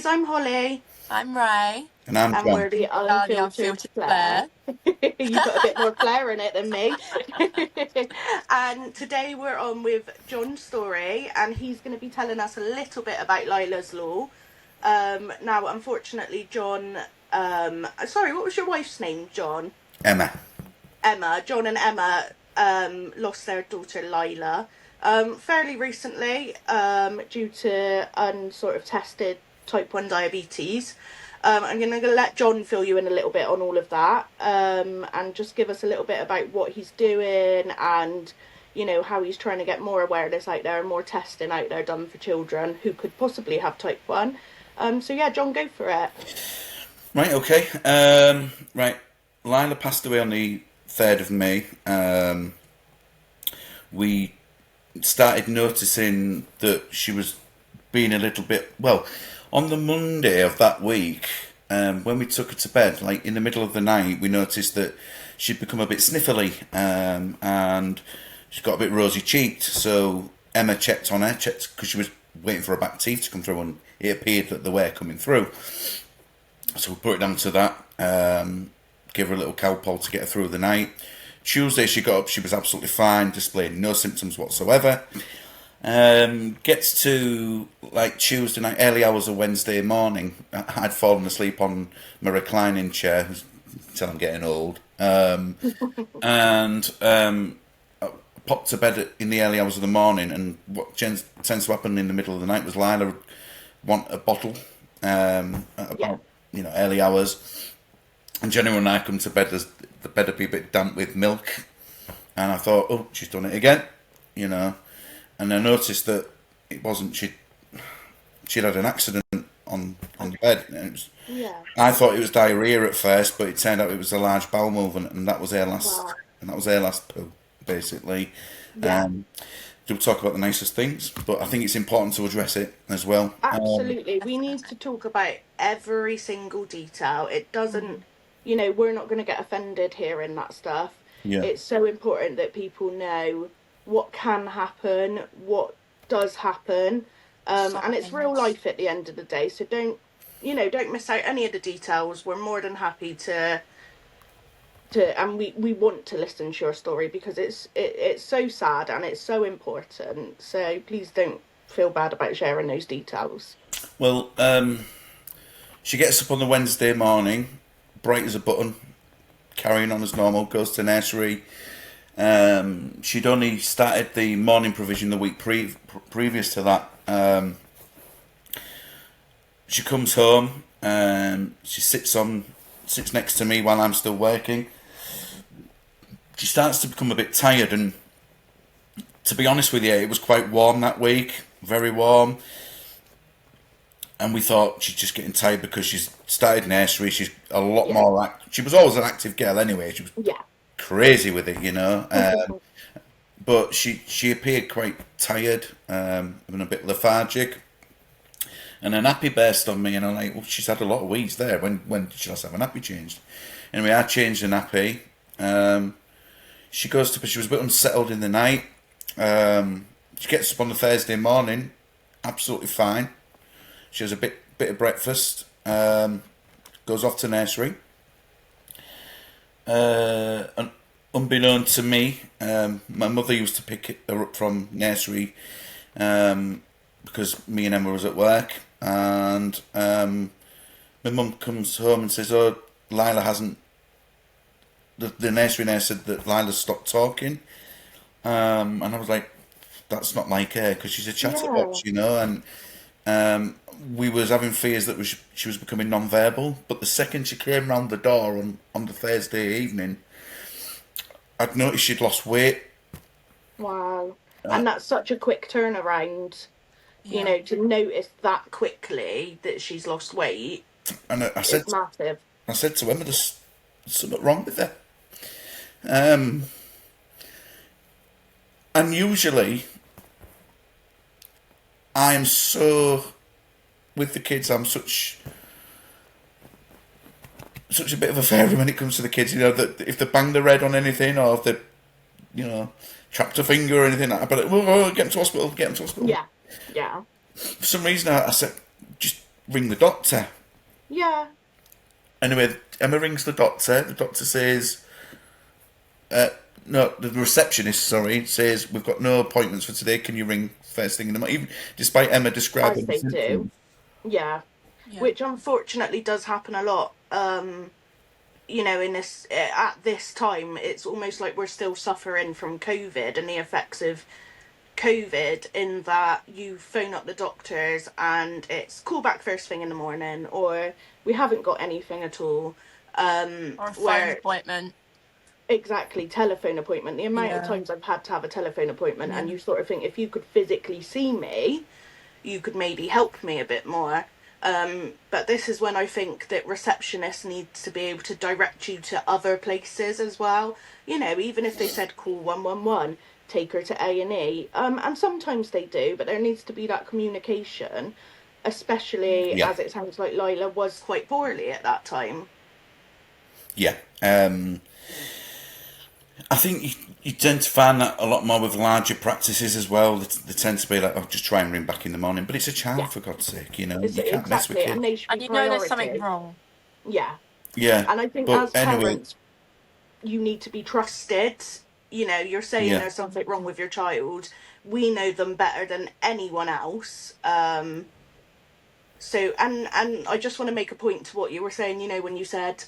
guys, I'm Holly, I'm Ray. And I'm and John. we're the We are the Unfiltered Unfiltered Flare. Flare. You put a bit more flair in it than me. And today we're on with John's story, and he's going to be telling us a little bit about Lylas Law. Now, unfortunately, John, sorry, what was your wife's name, John? Emma. Emma. John and Emma lost their daughter Lyla fairly recently due to unsort of tested type 1 diabetes. I'm going to let John fill you in a little bit on all of that and just give us a little bit about what he's doing and, you know, how he's trying to get more awareness out there and more testing out there done for children who could possibly have type 1. So, yeah, John, go for it. Right, okay. Right. Lyla passed away on the 3rd of May. We started noticing that she was being a little bit, well, on the Monday of that week, when we took her to bed, like in the middle of the night, we noticed that she'd become a bit sniffly, and she got a bit rosy cheeked. So Emma checked on her, checked because she was waiting for her back teeth to come through, and it appeared that they were coming through. So we put it down to that, give her a little cowpole to get her through the night. Tuesday she got up, she was absolutely fine, displaying no symptoms whatsoever. Gets to like Tuesday night, early hours of Wednesday morning, I'd fallen asleep on my reclining chair until I'm getting old. And I popped to bed in the early hours of the morning, and what tends to happen in the middle of the night was Lyla would want a bottle at about early hours. And generally when I come to bed, the bed would be a bit damp with milk. And I thought, oh, she's done it again, And I noticed that it wasn't, she'd had an accident on the bed. And it was, I thought it was diarrhea at first, but it turned out it was a large bowel movement, and that was her last poo, basically. Yeah. We'll talk about the nicest things, but I think it's important to address it as well. Absolutely. We need to talk about every single detail. It doesn't, we're not going to get offended hearing that stuff. Yeah. It's so important that people know what can happen, what does happen, and it's real life at the end of the day. So don't miss out any of the details. We're more than happy to and we want to listen to your story because it's so sad and it's so important. So please don't feel bad about sharing those details. Well, she gets up on the Wednesday morning, bright as a button, carrying on as normal, goes to nursery. She'd only started the morning provision the week previous to that. She comes home, she sits next to me while I'm still working. She starts to become a bit tired, and to be honest with you, it was quite warm that week, very warm. And we thought she's just getting tired because she's started nursery. She's a lot more she was always an active girl anyway. She was crazy with it, But she appeared quite tired, and a bit lethargic. And a nappy burst on me, and I'm like, well, she's had a lot of weeks there. When did she last have a nappy changed? Anyway, I changed the nappy. She goes to, but she was a bit unsettled in the night. She gets up on the Thursday morning, absolutely fine. She has a bit of breakfast, goes off to nursery. And unbeknown to me, my mother used to pick her up from nursery because me and Emma was at work, and my mum comes home and says, "Oh, Lyla hasn't." The nursery nurse said that Lyla stopped talking, and I was like, "That's not like her because she's a chatterbox, And we was having fears that she was becoming non-verbal. But the second she came round the door on the Thursday evening, I'd noticed she'd lost weight. Wow. And that's such a quick turnaround, to notice that quickly that she's lost weight. And it's massive. I said to Emma, there's something wrong with her. And usually, I am so, with the kids, I'm such a bit of a fairy when it comes to the kids, that if they bang their head on anything or if they, trapped a finger or anything, I'd be like, get them to hospital, get them to hospital. Yeah. For some reason, I said, just ring the doctor. Yeah. Anyway, Emma rings the doctor. The doctor says, no, the receptionist, sorry, says, we've got no appointments for today. Can you ring first thing in the morning? Even despite Emma As describing the they do. symptoms. Yeah. Yeah. Which unfortunately does happen a lot. In this at this time, it's almost like we're still suffering from COVID and the effects of COVID, in that you phone up the doctors and it's call back first thing in the morning, or we haven't got anything at all. Or a phone Where appointment. exactly, telephone appointment. The amount of Yeah. times I've had to have a telephone appointment, and Yeah. you sort of think, if you could physically see me, you could maybe help me a bit more. But this is when I think that receptionists need to be able to direct you to other places as well. Even if they said call 111, take her to A&E. And sometimes they do, but there needs to be that communication, especially Yeah, as it sounds like Lyla was quite poorly at that time. yeah. I think you tend to find that a lot more with larger practices as well. They tend to be like, oh, just try and ring back in the morning. But it's a Yeah, child, for God's sake, it's you can't mess with exactly, and kids. they should be And you know there's something priority. wrong. Yeah. Yeah, And I think but as anyway, parents, you need to be trusted. You're saying yeah. there's something wrong with your child. We know them better than anyone else. And I just want to make a point to what you were saying, when you said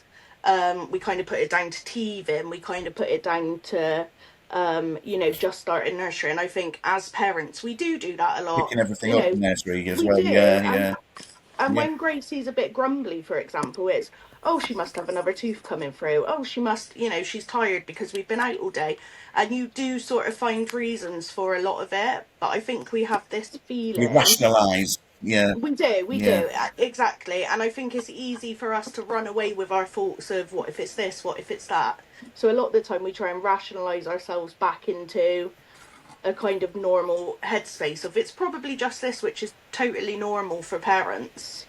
we kind of put it down to teething, we kind of put it down to just starting nursery. And I think as parents, we do that a lot. Picking everything You up know, in nursery as we well. do. Yeah, And yeah, and yeah. when Gracie's a bit grumbly, for example, it's, oh, she must have another tooth coming through. Oh, she must, she's tired because we've been out all day. And you do sort of find reasons for a lot of it. But I think we have this We feeling. rationalise. Yeah, We yeah. do, exactly. And I think it's easy for us to run away with our thoughts of, what if it's this, what if it's that. So a lot of the time we try and rationalise ourselves back into a kind of normal headspace of, it's probably just this, which is totally normal for parents.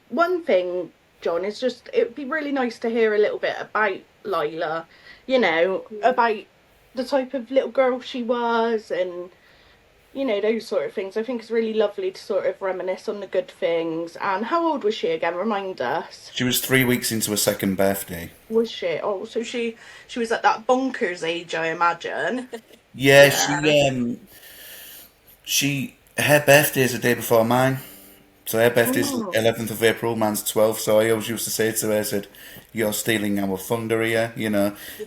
One thing, John, is just, it would be really nice to hear a little bit about Lyla, about the type of little girl she was, and those sort of things. I think it's really lovely to sort of reminisce on the good things. And how old was she again? Remind us. She was 3 weeks into her second birthday. Was she? Oh, so she was at that bonkers age, I imagine. Yeah, Yeah. she her birthday is the day before mine. So her birthday's Mm. 11th of April, mine's 12th. So I always used to say to her, I said, "You're stealing our thunder here."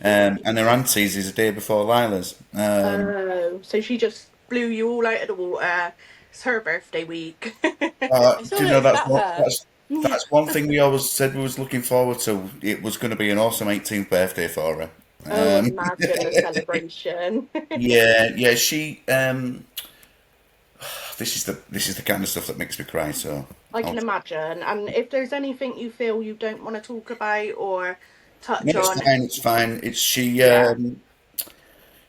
And her auntie's is the day before Lila's. Oh, so she just blew you all out of the water. It's her birthday week. It's Do you know always about her. that's one thing we always said we was looking forward to. It was going to be an awesome 18th birthday for her. Oh, imagine the celebration. Yeah, yeah. She this is the kind of stuff that makes me cry. So I I'll, can imagine. And if there's anything you feel you don't want to talk about or no, touch it's on, fine. It's fine. It's she. yeah,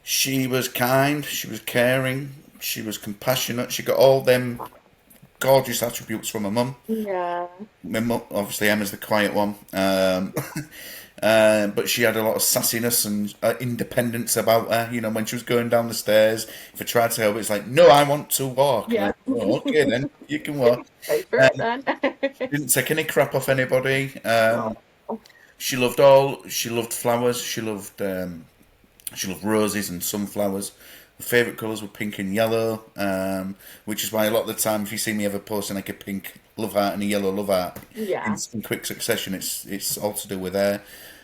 She was kind. She was caring. She was compassionate. She got all them gorgeous attributes from her mum. yeah, My mum, obviously, Emma's the quiet one. But she had a lot of sassiness and independence about her. When she was going down the stairs, if I tried to help, it's like, no, I want to walk. And yeah. I, oh, okay, then you can walk. Go for it Um, then. didn't take any crap off anybody. Oh, She loved flowers. She loved roses and sunflowers. Her favourite colours were pink and yellow, which is why a lot of the time, if you see me ever posting like a pink love heart and a yellow love heart yeah. in quick succession, it's all to do with her.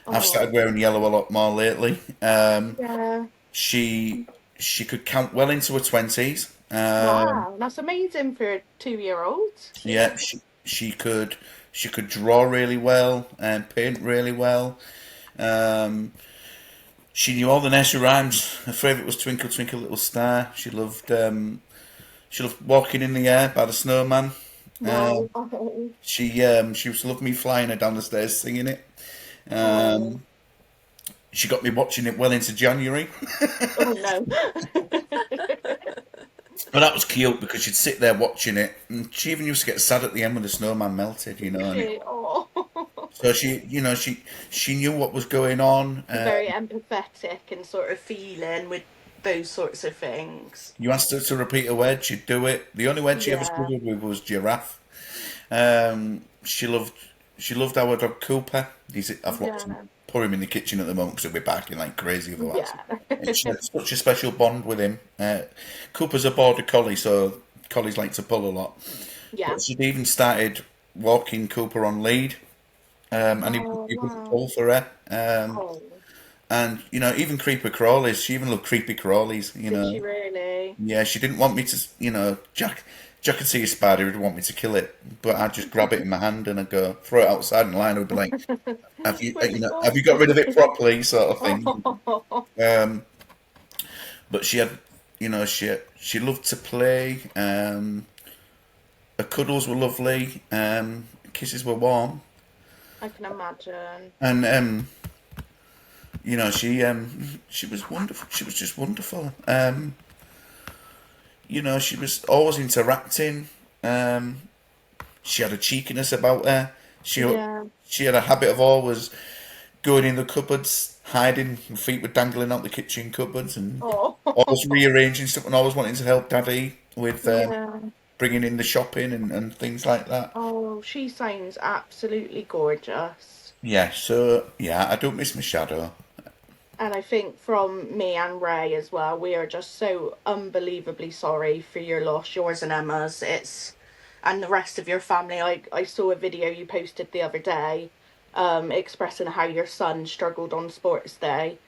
I've Oh, started wearing yellow a lot more lately. yeah. She she could count well into her 20s. Wow, that's amazing for a 2-year old. Yeah. Yeah, she could draw really well and paint really well. Um, She knew all the nursery rhymes. Her favourite was Twinkle Twinkle Little Star. She loved Walking in the Air by the Snowman. Uh, Wow. Oh, she used to love me flying her down the stairs singing it. oh, She got me watching it well into January. oh no. But that was cute because she'd sit there watching it, and she even used to get sad at the end when the snowman melted. And Shit. Oh. so she knew what was going on. Very empathetic and sort of feeling with those sorts of things. You asked her to repeat a word, she'd do it. The only word she ever Yeah. struggled with was giraffe. She loved our dog Cooper. I've watched Yeah. put him in the kitchen at the moment because he'll be barking like crazy otherwise. Yeah. And she had such a special bond with him. Cooper's a border collie, so collies like to pull a lot. Yeah. But she'd even started walking Cooper on lead, and Oh, he wouldn't wow. pull for her. Oh, And even creeper crawlies. She even loved creepy crawlies. did she really? Yeah, she didn't want me to. Jack could see a spider. He'd want me to kill it, but I'd just grab it in my hand and I'd go throw it outside, and Lionel would be like, Where's it have gone? you got rid of it properly, sort of thing. Oh, But she had, she loved to play. Her cuddles were lovely. Kisses were warm, I can imagine. and she was wonderful. She was just wonderful. She was always interacting. She had a cheekiness about her. Yeah. She had a habit of always going in the cupboards, hiding. Her feet were dangling out the kitchen cupboards, and Oh, always rearranging stuff, and always wanting to help Daddy with yeah. bringing in the shopping and things like that. Oh, she sounds absolutely gorgeous. Yeah, so yeah, I don't miss my shadow. And I think from me and Ray as well, we are just so unbelievably sorry for your loss, yours and Emma's. And the rest of your family. I saw a video you posted the other day, expressing how your son struggled on sports day.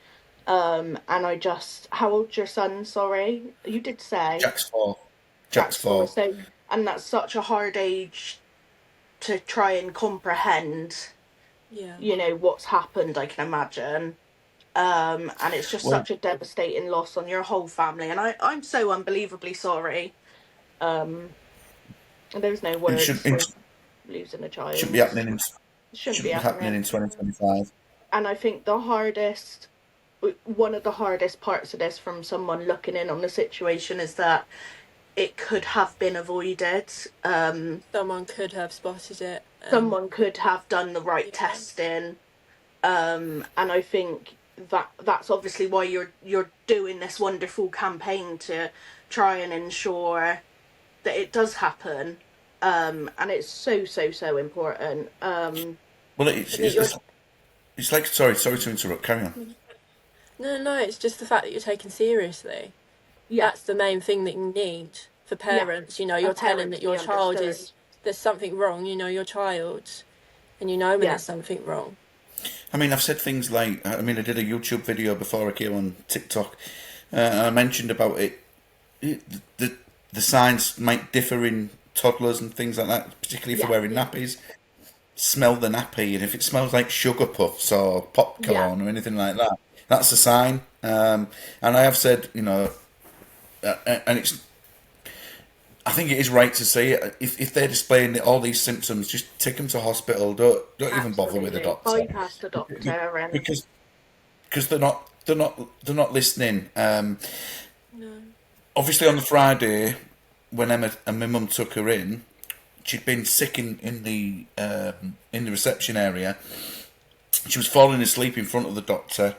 And how old's your son? Sorry, you did say Jack's 4. Jack's Jack's four. 4. So, and that's such a hard age to try and comprehend. Yeah. What's happened. I can imagine. And it's just Well, such a devastating loss on your whole family, and I'm so unbelievably sorry. Um, and there's no words for it losing a shouldn't be child. happening in It shouldn't be shouldn't be happening happening. in 2025. And I think one of the hardest parts of this from someone looking in on the situation is that it could have been avoided. Someone could have spotted it. Someone could have done the right Yeah. testing. And I think that's obviously why you're doing this wonderful campaign to try and ensure that it does happen. And it's so so so important. Well, That you're it's like sorry to interrupt. Carry on. No, it's just the fact that you're taken seriously. yeah That's the main thing that you need for yeah parents. You're telling parents that to be your child understood. there's something wrong, your child, and when Yeah. there's something wrong. I mean, I've said things like, I did a YouTube video before I came on TikTok. I mentioned about it. The the signs might differ in toddlers and things like that, particularly if they're Yeah. wearing nappies. Smell the nappy, and if it smells like sugar puffs or Yeah. popcorn or anything like that, that's a sign. And I have said, and it's. I think it is right to say if they're displaying all these symptoms, just take them to hospital. Don't even bother with the Absolutely. doctor Bypass the doctor and because they're not listening. No. Obviously, on the Friday when Emma and my mum took her in, she'd been sick in the reception area. She was falling asleep in front of the doctor.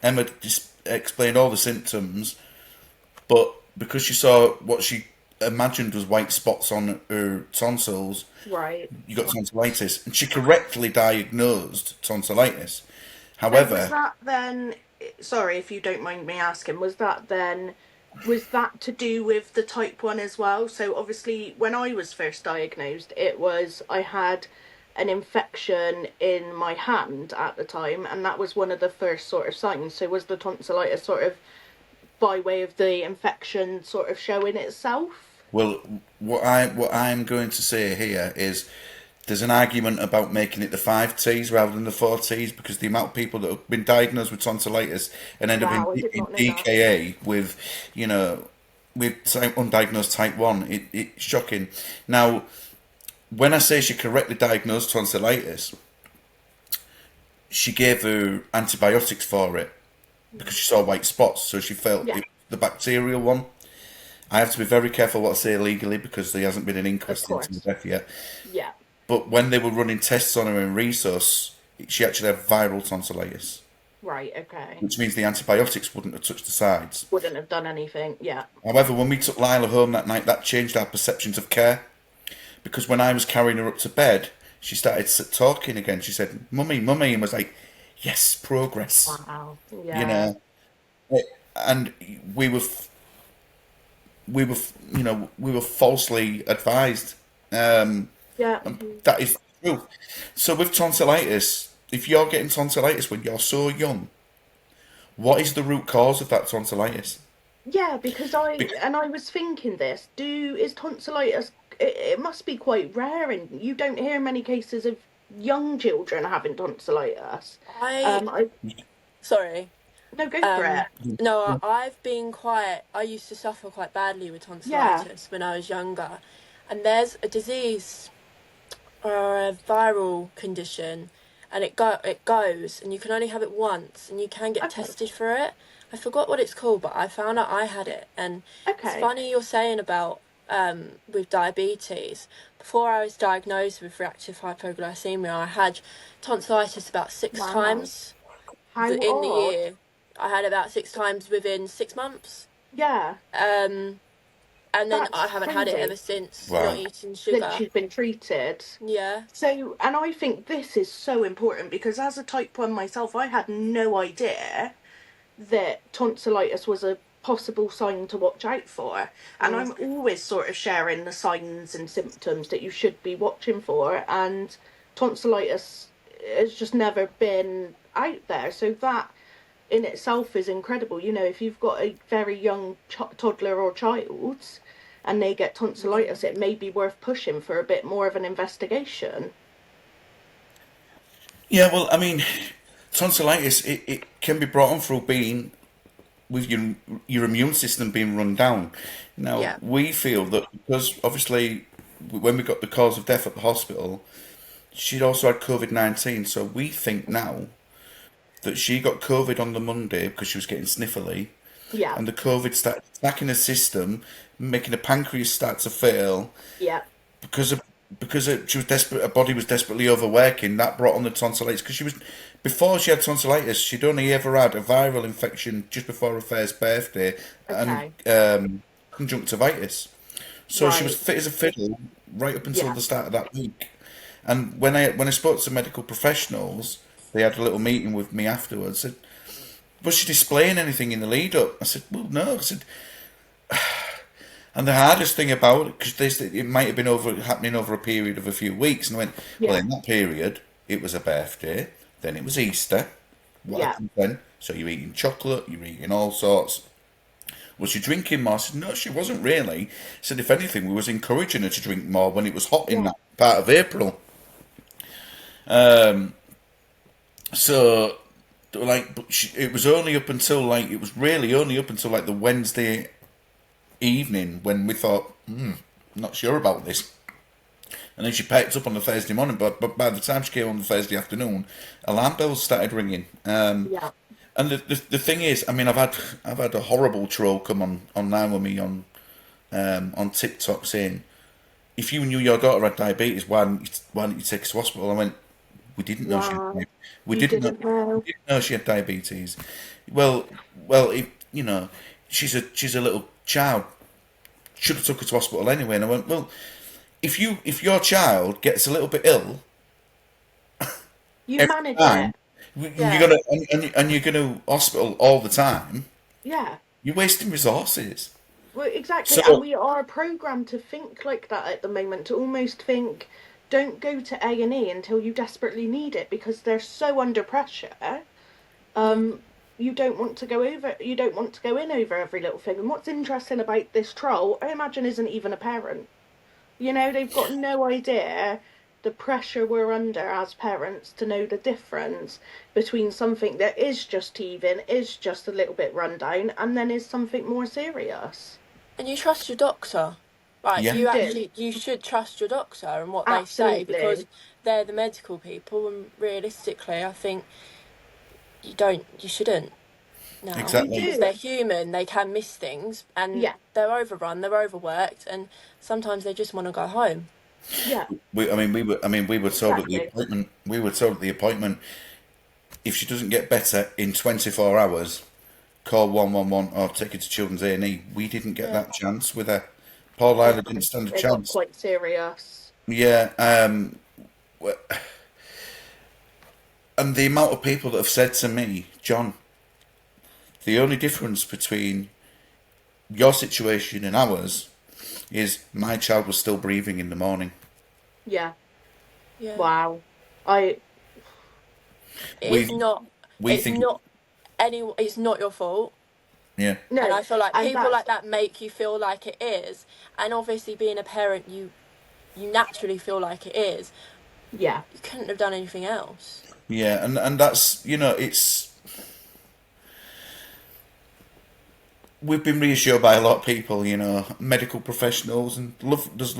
Emma just explained all the symptoms, but because she saw what she imagined was white spots on her tonsils, right. you got tonsillitis, and she correctly diagnosed tonsillitis. So was However, that then? Sorry if you don't mind me asking. Was that to do with the type 1 as well? So obviously, when I was first diagnosed, I had an infection in my hand at the time, and that was one of the first sort of signs. So was the tonsillitis sort of by way of the infection sort of showing itself? well, what I'm going to say here is there's an argument about making it the 5Ts rather than the 4Ts because the amount of people that have been diagnosed with tonsillitis and end up Wow, I in, did in not know that. DKA with, undiagnosed type 1, it's shocking. Now, when I say she correctly diagnosed tonsillitis, she gave her antibiotics for it because she saw white spots, so she felt Yeah, it was the bacterial one. I have to be very careful what I say legally because there hasn't been an of inquest into the course. death yet. Yeah. But when they were running tests on her in resus, she actually had viral tonsillitis, Right, okay. which means the antibiotics wouldn't have touched the sides. Wouldn't have done anything. Yeah. However, when we took Lyla home that night, that changed our perceptions of care because when I was carrying her up to bed, she started talking again. She said, "Mummy, mummy," and was like, "Yes, progress," Wow. you Yeah. know. And we were falsely advised. Yeah. That is true. So with tonsillitis, if you're getting tonsillitis when you're so young, what is the root cause of that tonsillitis? Yeah, because I was thinking this, is tonsillitis, it must be quite rare, and you don't hear many cases of young children having tonsillitis. I I sorry. No, go for it. Um, no, I've been quite. I used to suffer quite badly with Yeah. tonsillitis when I was younger, and there's a disease or a viral condition, and it goes, and you can only have it once, and you can get Okay. tested for it. I forgot what it's called, but I found out I had it, and it's Okay. funny you're saying about with diabetes. Before I was diagnosed with reactive hypoglycemia, I had tonsillitis about six Wow. times How in the odd. year. I had about 6 times within 6 months. Yeah, Um, and then that's I haven't had it ever crazy. since, not Wow. eating Since sugar. you've been treated. Yeah. So, and I think this is so important because as a type 1 myself, I had no idea that tonsillitis was a possible sign to watch out for. And Mm. I'm always sort of sharing the signs and symptoms that you should be watching for. And tonsillitis has just never been out there. So that in itself is incredible. You know, if you've got a very young toddler or child and they get Yeah. tonsillitis, it may be worth pushing for a bit more of an investigation. Yeah, well, I mean, tonsillitis it can be brought on through being with your immune system being run down. Now Yeah. we feel that because obviously when we got the cause of death at the hospital, she'd also had COVID-19. So we think now that she got COVID on the Monday because she was getting sniffly, Yeah, and the COVID started attacking her system, making her pancreas start to fail yeah, because of she was desperate. Her body was desperately overworking. That brought on the tonsillitis because she was before she had tonsillitis. She'd only ever had a viral infection just before her first birthday and okay, conjunctivitis. So she was right, fit as a fiddle right up until yeah, the start of that week. And when I spoke to medical professionals, they had a little meeting with me afterwards. Said, "Was she displaying anything in the lead up?" I said, "Well, no." I said, and the hardest thing about it, because it might have been happening over a period of a few weeks, and I went, well, yeah, in that period, it was a birthday, then it was Easter. What yeah, happened then? So you're eating chocolate, you're eating all sorts. Was she drinking more? I said, no, she wasn't really. I said, if anything, we was encouraging her to drink more when it was hot in yeah, that part of April. So, like, it was only up until, like, it was really only up until, like, the Wednesday evening when we thought, not sure about this. And then she picked up on the Thursday morning, but by the time she came on the Thursday afternoon, alarm bells started ringing. yeah, And the thing is, I mean, I've had a horrible troll come online with me on TikTok saying, if you knew your daughter had diabetes, why didn't you take her to hospital? I went, we didn't know she had wow, we you didn't know didn't know, she had diabetes. Well, well, if, she's a little child. Should have took her to hospital anyway. And I went, well, if your child gets a little bit ill you every manage it, time, you're Yeah. gonna and you're gonna hospital all the time. yeah. You're wasting resources. Well, exactly, and So we are programmed to think like that at the moment, to almost think, don't go to A&E until you desperately need it because they're so under pressure. Yeah. Um, you don't want to go in over every little thing. And what's interesting about this troll, I imagine, isn't even a parent. You know, they've got no idea the pressure we're under as parents to know the difference between something that is just teething, is just a little bit run down, and then is something more serious. And you trust your doctor. Like yeah, You do. you should trust your doctor and what they say because Absolutely. they're the medical people and realistically I think you shouldn't now You exactly. because they're do. human, they can miss things and Yeah, they're overrun, they're overworked and sometimes they just want to go home. yeah, We were told at the exactly. appointment. We were told at the appointment if she doesn't get better in 24 hours, call 111 or take her to Children's A&E. We didn't get Yeah. that chance with her. Poor Yeah, Lyla didn't stand a it got chance. quite serious. Yeah, w- and the amount of people that have said to me, John, the only difference between your situation and ours is my child was still breathing in the morning. Yeah. Yeah. Wow. I It's We not. we It's think, not It's not your fault. yeah, And no, I feel like and people that's like that make you feel like it is. And obviously, being a parent, you naturally feel like it is. yeah. You couldn't have done anything else. yeah, and that's, it's, we've been reassured by a lot of people, medical professionals, and there's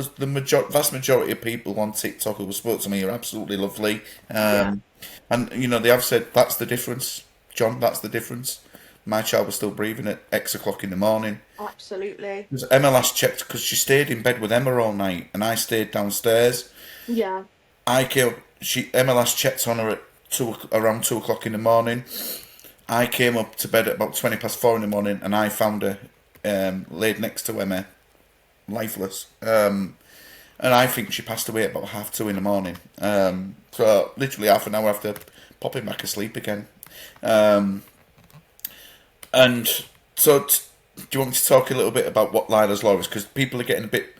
the vast majority of people on TikTok who spoke to me are absolutely lovely, Yeah. and they have said that's the difference, John. That's the difference. My child was still breathing at X o'clock in the morning. Absolutely. 'Cause Emma last checked because she stayed in bed with Emma all night, and I stayed downstairs. Yeah. I came. Emma last checked on her at around 2 o'clock in the morning. I came up to bed at about 4:20 in the morning, and I found her laid next to Emma, lifeless. And I think she passed away at about 2:30 in the morning. So literally half an hour after popping back asleep again. And so, do you want me to talk a little bit about what Lylas Law is? Because people are getting a bit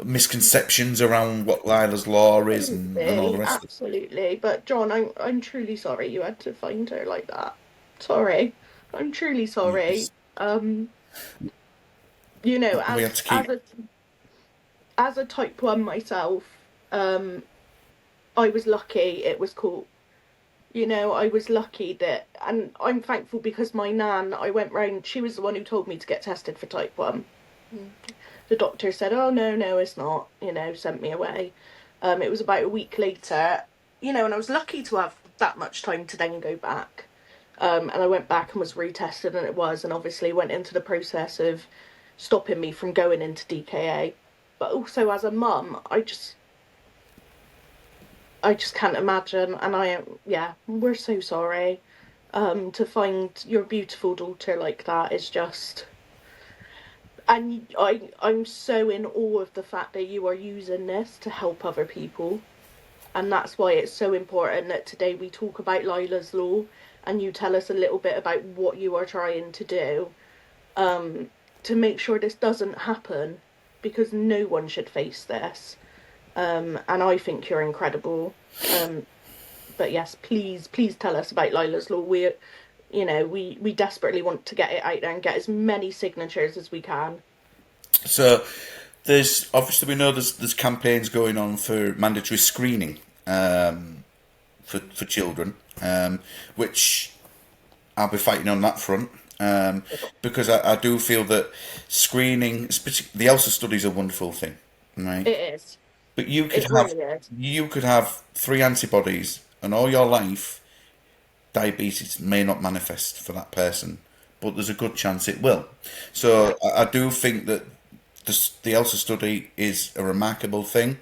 misconceptions around what Lylas Law is and all the Absolutely. rest of it. Absolutely. But John, I'm truly sorry you had to find her like that. Sorry. I'm truly sorry. Yes. We had to keep. As a type 1 myself, um I was lucky it was caught. I was lucky that, and I'm thankful because my nan, I went round, she was the one who told me to get tested for type 1. Mm. The doctor said, oh, no, no, it's not, sent me away. It was about a week later, and I was lucky to have that much time to then go back. And I went back and was retested, and it was, and obviously went into the process of stopping me from going into DKA. But also as a mum, I just can't imagine, and yeah, we're so sorry. To find your beautiful daughter like that is just, and I'm so in awe of the fact that you are using this to help other people, and that's why it's so important that today we talk about Lylas Law, and you tell us a little bit about what you are trying to do, to make sure this doesn't happen, because no one should face this. And I think you're incredible. But yes, please tell us about Lylas Law. We desperately want to get it out there and get as many signatures as we can. So there's obviously, we know there's campaigns going on for mandatory screening for children, which I'll be fighting on that front. Because I do feel that screening, the ELSA study is a wonderful thing, right? It is. But It really is. you could have 3 antibodies, and all your life, diabetes may not manifest for that person, but there's a good chance it will. So I do think that the ELSA study is a remarkable thing.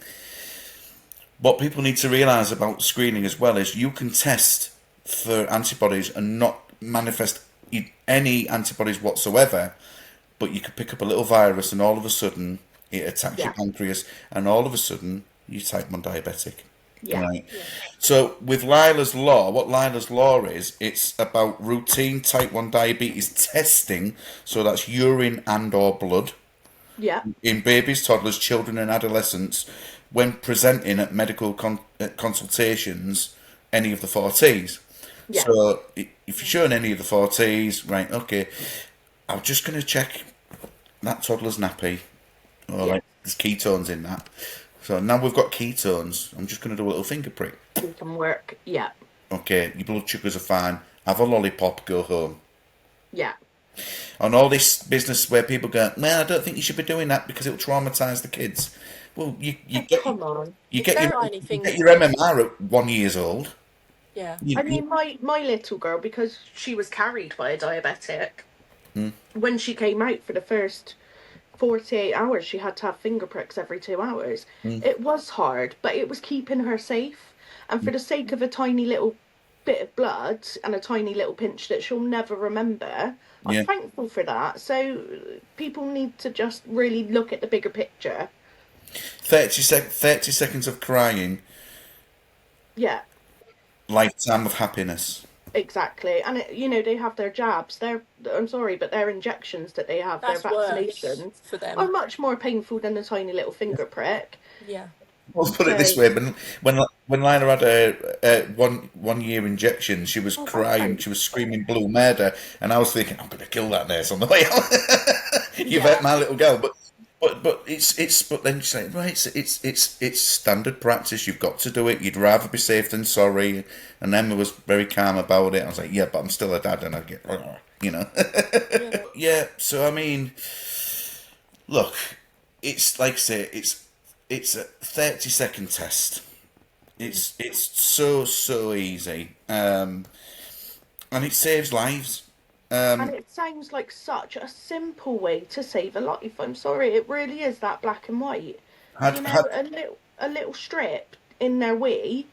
What people need to realise about screening as well is you can test for antibodies and not manifest any antibodies whatsoever, but you could pick up a little virus and all of a sudden it attacks your Yeah. pancreas, and all of a sudden you're type 1 diabetic. Yeah. Right. So with Lylas Law, what Lylas Law is, it's about routine type 1 diabetes testing, so that's urine and or blood, Yeah. in babies, toddlers, children and adolescents when presenting at medical consultations, any of the 4Ts. Yeah. So if you're showing any of the 4Ts, right, okay, I'm just going to check that toddler's nappy. Oh, Yeah. like, there's ketones in that. So now we've got ketones, I'm just going to do a little finger prick. We can work. Yeah. Okay, your blood sugars are fine. Have a lollipop, go home. Yeah. On all this business where people go, well, I don't think you should be doing that because it'll traumatise the kids. Well, Oh, come on. you It's get very your tiny you get things. your MMR at 1 year old. Yeah. I mean, my little girl, because she was carried by a diabetic, when she came out for the first 48 hours, she had to have finger pricks every 2 hours. It was hard, but it was keeping her safe. And for the sake of a tiny little bit of blood and a tiny little pinch that she'll never remember, I'm Yeah. thankful for that. So people need to just really look at the bigger picture. 30 seconds of crying, Yeah, lifetime of happiness. exactly. And they have their jabs. I'm sorry, but their injections that they have, their That's worse vaccinations, for are them. much more painful than a tiny little finger prick. Yeah. Let's put it this So, way: when Lyla had a 1 year injection, she was oh, that's crying, fine. she was screaming blue murder, and I was thinking, I'm going to kill that nurse on the way out. You've hurt Yeah, my little girl, but it's but then you say right, it's standard practice. You've got to do it. You'd rather be safe than sorry. And Emma was very calm about it. I was like, yeah, but I'm still a dad, and I get you know. Yeah. Yeah, so I mean, look, it's like I say, it's a 30-second test. It's so easy, and it saves lives. and it sounds like such a simple way to save a life. I'm sorry, it really is that black and white. Had had A little strip in their wee,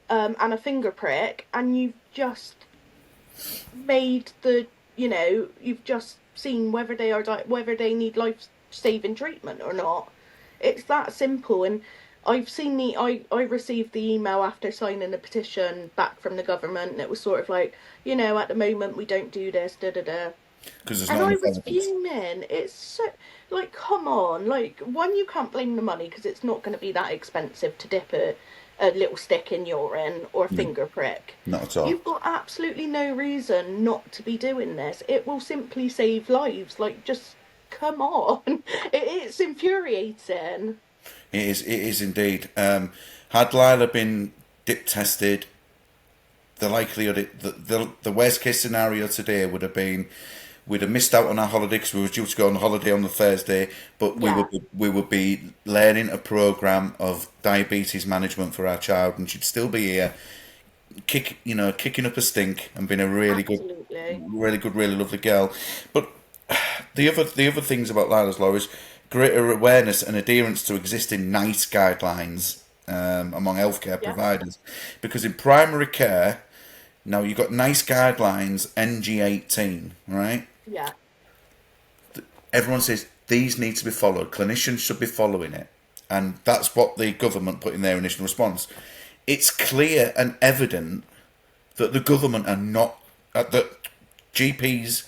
and a finger prick, and you've just made you've just seen whether whether they need life-saving treatment or not. It's that simple. And I received the email after signing the petition back from the government, and it was sort of like, at the moment we don't do this, da da da. because there's And not I enough was evidence. fuming. It's so, like, come on. Like, one, you can't blame the money because it's not going to be that expensive to dip a little stick in urine or a No, finger prick. not at all. You've got absolutely no reason not to be doing this. It will simply save lives. Like, just come on. It's infuriating. It is indeed. Had Lila been dip tested, the likelihood, the worst case scenario today would have been we'd have missed out on our holiday because we were due to go on holiday on the Thursday, but Yeah, we would be learning a program of diabetes management for our child, and she'd still be here, kicking up a stink and being a absolutely. really lovely girl. But the other things about Lylas Law is greater awareness and adherence to existing NICE guidelines among healthcare Yeah, providers, because in primary care now you've got NICE guidelines NG18, right? yeah. Everyone says these need to be followed. Clinicians should be following it, and that's what the government put in their initial response. It's clear and evident that the government are not, that GPs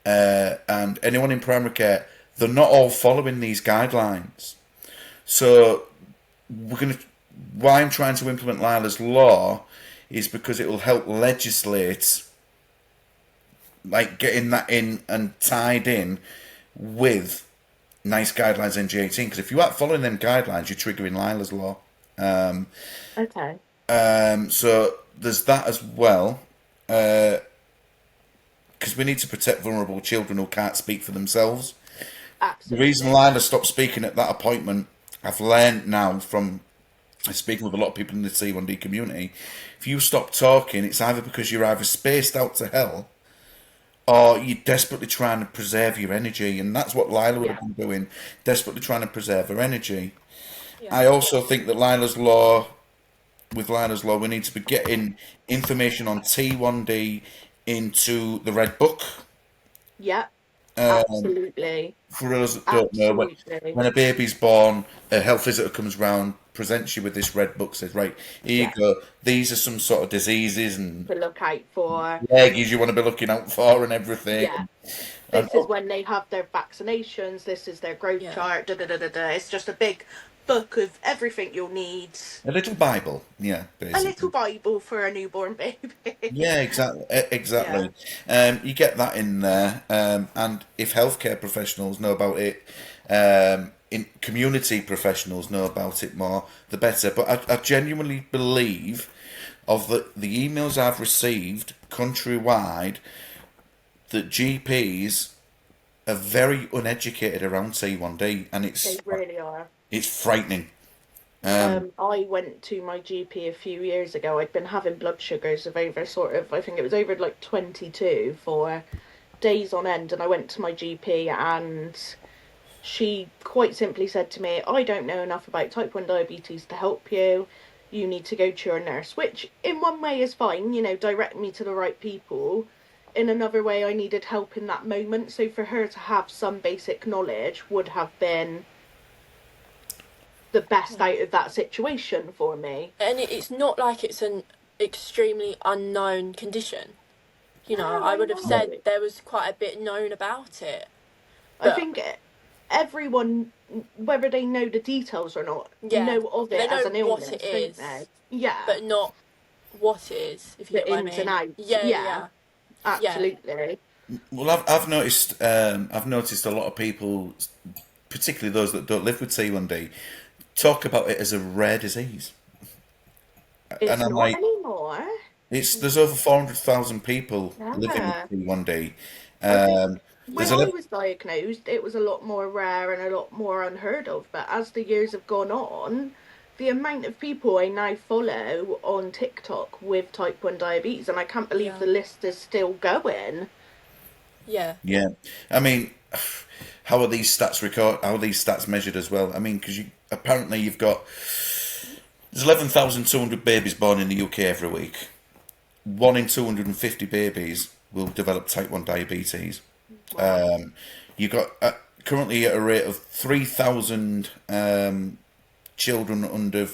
and anyone in primary care, they're not all following these guidelines. So we're going to. Why I'm trying to implement Lyla's law is because it will help legislate, like getting that in and tied in with NICE guidelines NG18. Because if you aren't following them guidelines, you're triggering Lyla's law. Okay. So there's that as well. Because we need to protect vulnerable children who can't speak for themselves. The reason Absolutely. Lyla stopped speaking at that appointment, I've learned now from speaking with a lot of people in the C1D community, if you stop talking, it's either because you're either spaced out to hell or you're desperately trying to preserve your energy. And that's what Lyla would Yeah. have been doing, desperately trying to preserve her energy. Yeah. I also think that with Lyla's Law, we need to be getting information on T1D into the Red Book. Yeah. Absolutely. For those that don't know, Absolutely. when a baby's born, a health visitor comes round, presents you with this red book, says, right, here Yeah. you go. These are some sort of diseases and To look out for. leggies you want to be looking out for and everything. Yeah. And This is when they have their vaccinations. This is their growth Yeah. chart. Da da da da da. It's just a big book of everything you'll need. a little Bible, yeah, A little basically. Bible for a newborn baby. Yeah, exactly. Yeah. Exactly. You get that in there, and if healthcare professionals know about it, in community professionals know about it more, the better. But I genuinely believe, of the emails I've received countrywide, that GPs are very uneducated around C1D, and They really are. it's frightening. Um, I went to my GP a few years ago. I'd been having blood sugars of over I think it was over like 22 for days on end. And I went to my GP, and she quite simply said to me, I don't know enough about type 1 diabetes to help you. You need to go to your nurse, which in one way is fine, direct me to the right people. In another way, I needed help in that moment. So for her to have some basic knowledge would have been the best out of that situation for me. And it's not like it's an extremely unknown condition. You know, No, I I would have know. said there was quite a bit known about it. I But think everyone, whether they know the details or not, yeah, know of they it as know an illness, what it don't is, they? Yeah, but not what it is, if you the get what I ins and mean. outs. Yeah, Yeah, yeah. absolutely. Well, I've noticed a lot of people, particularly those that don't live with T1D, talk about it as a rare disease. And It's I'm not like, anymore. there's over 400,000 people living Yeah. with T1D. I think There's when I 11, was diagnosed, it was a lot more rare and a lot more unheard of. But as the years have gone on, the amount of people I now follow on TikTok with type 1 diabetes, and I can't believe Yeah. the list is still going. Yeah. yeah. I mean, how are these stats How are these stats measured as well? I mean, because apparently there's 11,200 babies born in the UK every week. 1 in 250 babies will develop type 1 diabetes. Wow. You got currently at a rate of 3,000 children under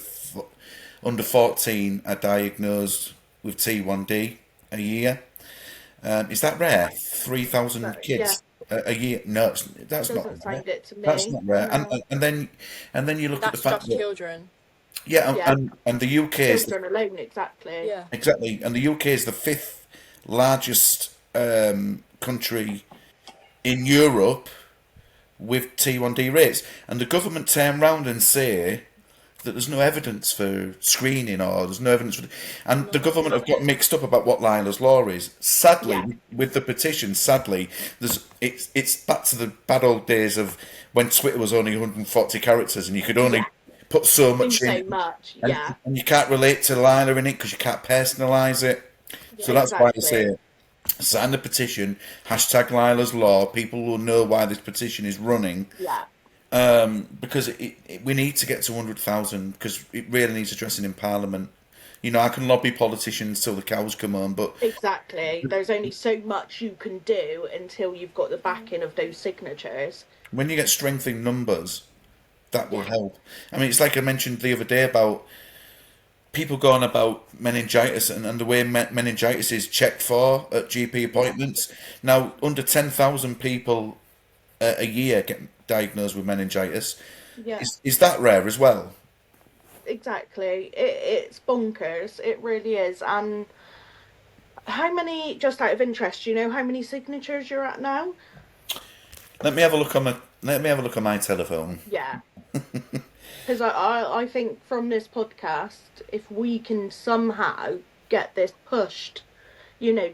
14 are diagnosed with T1D a year. Is that rare? 3,000 But yeah, kids a year? No, that's not doesn't rare. sound it to That's me. not rare. No. And then you look at the That's fact just that children. yeah, Yeah, and the UK is children alone, exactly. Yeah. exactly, and the UK is the fifth largest country in Europe with T1D rates, and the government turn round and say that there's no evidence for screening or there's no evidence for, and the government have got mixed up about what Lylas Law is. Sadly, Yeah, with the petition, sadly, it's back to the bad old days of when Twitter was only 140 characters and you could only yeah. put so Do much so in, much. Yeah, and you can't relate to Lyla in it because you can't personalise it. So that's why I say exactly. it. Sign the petition, hashtag Lylas Law. People will know why this petition is running Yeah. because we need to get to 100,000 because it really needs addressing in Parliament. You know, I can lobby politicians till the cows come home, but Exactly. There's only so much you can do until you've got the backing of those signatures. when you get strength in numbers, that will Yeah. help. I mean, it's like I mentioned the other day about people going about meningitis and the way meningitis is checked for at GP Yeah. appointments. Now, under 10,000 people a year get diagnosed with meningitis. Yeah. Is that rare as well? Exactly. It's bonkers. It really is. And how many, just out of interest, do you know how many signatures you're at now? Let me have a look on my telephone. Yeah. Because I think from this podcast, if we can somehow get this pushed,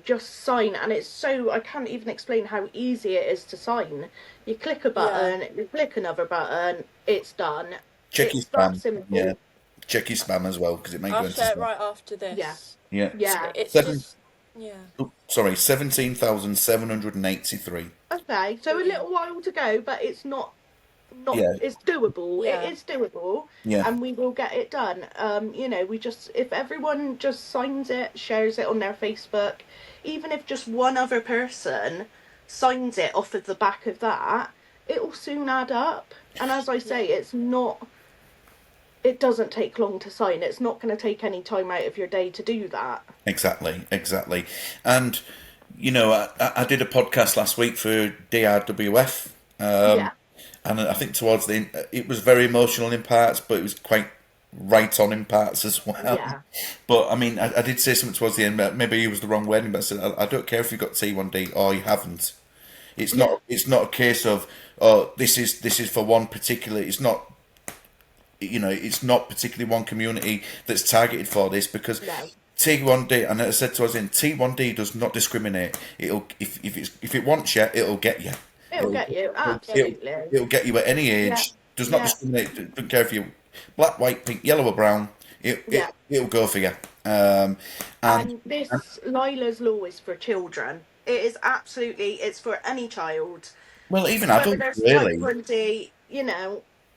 just sign. And it's so, I can't even explain how easy it is to sign. You click a button, you click another button, it's done. Check your It's that spam. simple. Yeah, check your spam as well because it may go I'll into share it spam. right after Yeah. this. Yeah. Yeah. It's Seven. just, yeah. Sorry, 17,783. Okay, so a little while to go, but it's not Yeah, it's doable. Yeah. It is doable, yeah, and we will get it done. We just, if everyone just signs it, shares it on their Facebook, even if just one other person signs it off of the back of that, it will soon add up. And as I say, it doesn't take long to sign. It's not going to take any time out of your day to do that. exactly. And I did a podcast last week for DRWF, Yeah, and I think towards the end, it was very emotional in parts, but it was quite right on in parts as well. yeah, But I mean, I did say something towards the end, but maybe it was the wrong wording. But I said I don't care if you've got T1D or you haven't. It's yeah, not. It's not a case of oh, this is for one particular. It's not. It's not particularly one community that's targeted for this because no, T1D, and I said to us in T1D does not discriminate. It'll if it wants you, it'll get you. it'll get you absolutely. It'll get you at any age. Yeah, Does not yeah, discriminate. Don't care if you're black, white, pink, yellow, or brown. yeah. It'll go for you. And And this Lylas Law is for children. It is absolutely, it's for any child. well, even Whether adults there's type really. 1D,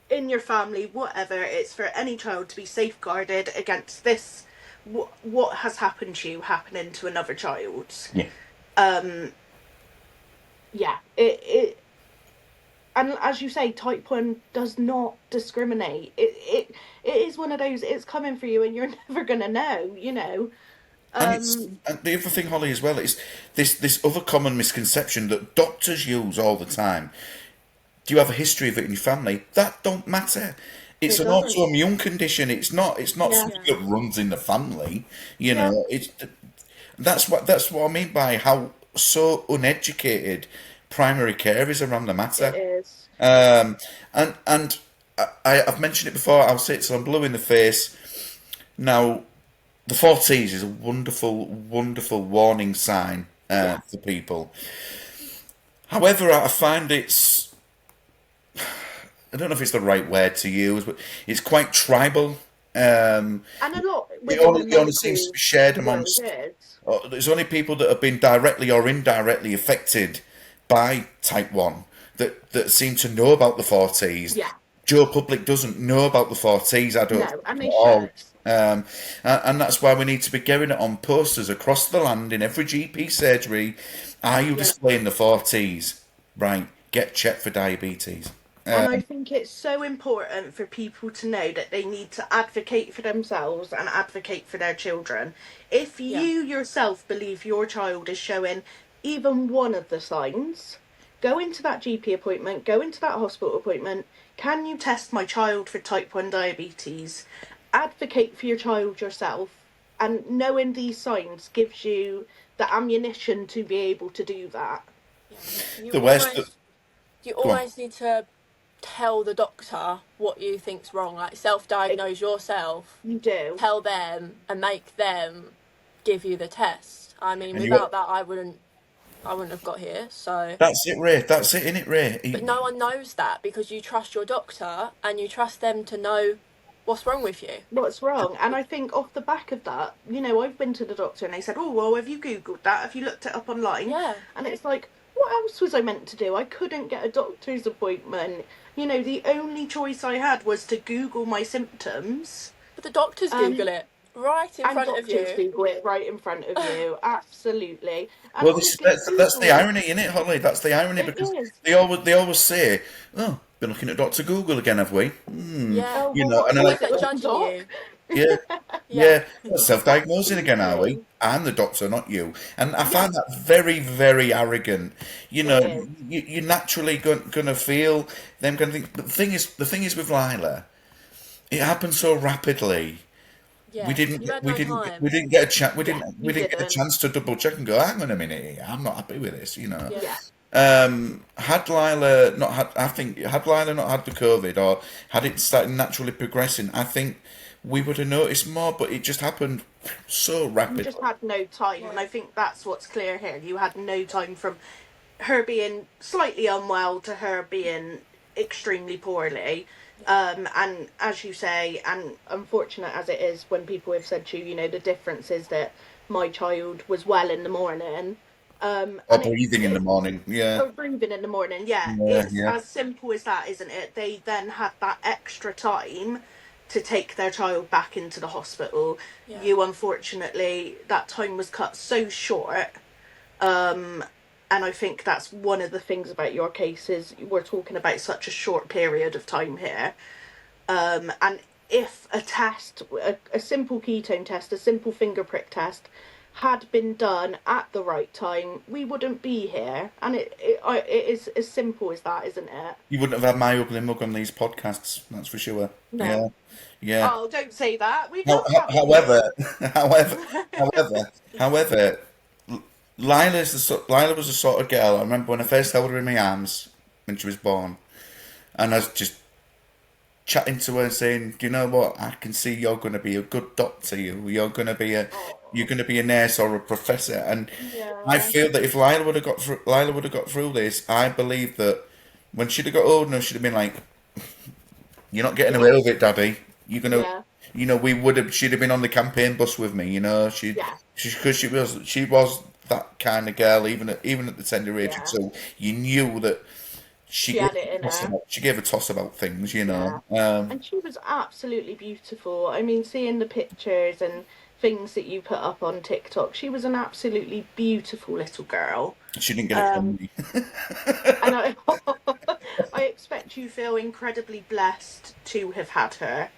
in your family, whatever, it's for any child to be safeguarded against this, what has happened to you happening to another child. Yeah. Yeah, it and as you say, type 1 does not discriminate. It is one of those, it's coming for you and you're never going to know, you know. And the other thing, Holly, as well, is this other common misconception that doctors use all the time. Do you have a history of it in your family? That don't matter. It's It an doesn't. autoimmune condition. It's not Yeah. something that runs in the family. You Yeah. know, it's that's what I mean by how so uneducated primary care is around the It matter. is. Yeah. And I've mentioned it before. I'll say it till I'm blue in the face. Now, the 40s is a wonderful, wonderful warning sign Yeah. for people. However, I find it's, I don't know if it's the right word to use, but it's quite tribal. Um, And a lot it within the only seems to medical be shared world amongst. is. There's only people that have been directly or indirectly affected by type 1 that seem to know about the 40s. Yeah. Joe Public doesn't know about the 40s, I don't No, think and at they all. should. And that's why we need to be getting it on posters across the land in every GP surgery. Are you Yeah. displaying the 40s? Right, get checked for diabetes. And I think it's so important for people to know that they need to advocate for themselves and advocate for their children. If Yeah. you yourself believe your child is showing even one of the signs, go into that GP appointment, go into that hospital appointment. Can you test my child for type 1 diabetes? Advocate for your child yourself. And knowing these signs gives you the ammunition to be able to do that. You The worst. you Go on. always need to tell the doctor what you think's wrong. Like self-diagnose yourself, You do. tell them, and make them give you the test. I mean, And you without that, I wouldn't have got here. So, That's it, Ray. That's it, innit, Ray? but no one knows that because you trust your doctor and you trust them to know what's wrong with you. What's wrong. And I think off the back of that, you know, I've been to the doctor and they said, oh, well, have you Googled that? Have you looked it up online? Yeah. And it's like, what else was I meant to do? I couldn't get a doctor's appointment. You know, the only choice I had was to Google my symptoms. But the doctors Google it right in And front of doctors you. Google it right in front of you. Absolutely. And Well, honestly, that's the Google- irony, isn't it, Holly? That's the irony It because is. they always say, "Oh, been looking at Doctor Google again, have we?" Yeah. Oh, You well, know, and what, I'm Always like, like little judging doc? you. yeah, Yeah. yeah, self-diagnosing again, are we? Absolutely. I'm the doctor, not you. And I find that very, very arrogant. You know, It is. you're naturally gonna feel them gonna think. But the thing is with Lyla, it happened so rapidly. Yeah. We didn't You get, had we no didn't time. we didn't get a chance we Yeah, didn't you we didn't get a didn't. chance to double check and go, hang on a minute here, I'm not happy with this, Yeah. Yeah. Had Lyla not had, I think, had Lyla not had the COVID or had it started naturally progressing, I think we would have noticed more, but it just happened so You rapidly. just had no time. And I think that's what's clear here. You had no time from her being slightly unwell to her being extremely poorly. And as you say, and unfortunate as it is when people have said to you, you know, the difference is that my child was well in the morning. Or And breathing in the morning, yeah, or breathing in the morning, yeah. yeah, It's yeah. as simple as that, isn't it? They then had that extra time to take their child back into the hospital. Yeah. You, unfortunately, that time was cut so short. And I think that's one of the things about your case is we're talking about such a short period of time here. And if a test, a simple ketone test, a simple finger prick test, had been done at the right time, we wouldn't be here. And it is as simple as that, isn't it? You wouldn't have had my ugly mug on these podcasts, that's for sure. No. Yeah, yeah. Oh, don't say that. We How- love having you. however, Lyla was the sort of girl. I remember when I first held her in my arms when she was born, and I was just chatting to her, saying, "Do you know what? I can see you're going to be a good doctor. You're going to be a nurse or a professor." And Yeah. I feel that if Lyla would have got through this, I believe that when she'd have got old enough, she'd have been like, "You're not getting away with it, Daddy. You're gonna." Yeah. You know, she'd have been on the campaign bus with me. You know, because she was that kind of girl, even at the tender age Yeah. of 2. You knew that she She gave had it in a toss her. about, she gave a toss about things. You know, And she was absolutely beautiful. I mean, seeing the pictures and things that you put up on TikTok, she was an absolutely beautiful little girl. she didn't get it from me. And I I expect you feel incredibly blessed to have had her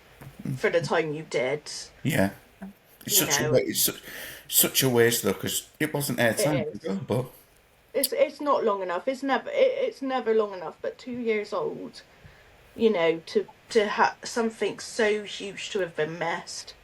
for the time you did. Yeah, it's You such a know, such a waste though, because it wasn't airtime it ago, is. but It's not long enough. It's never long enough. But 2 years old, you know, to have something so huge to have been missed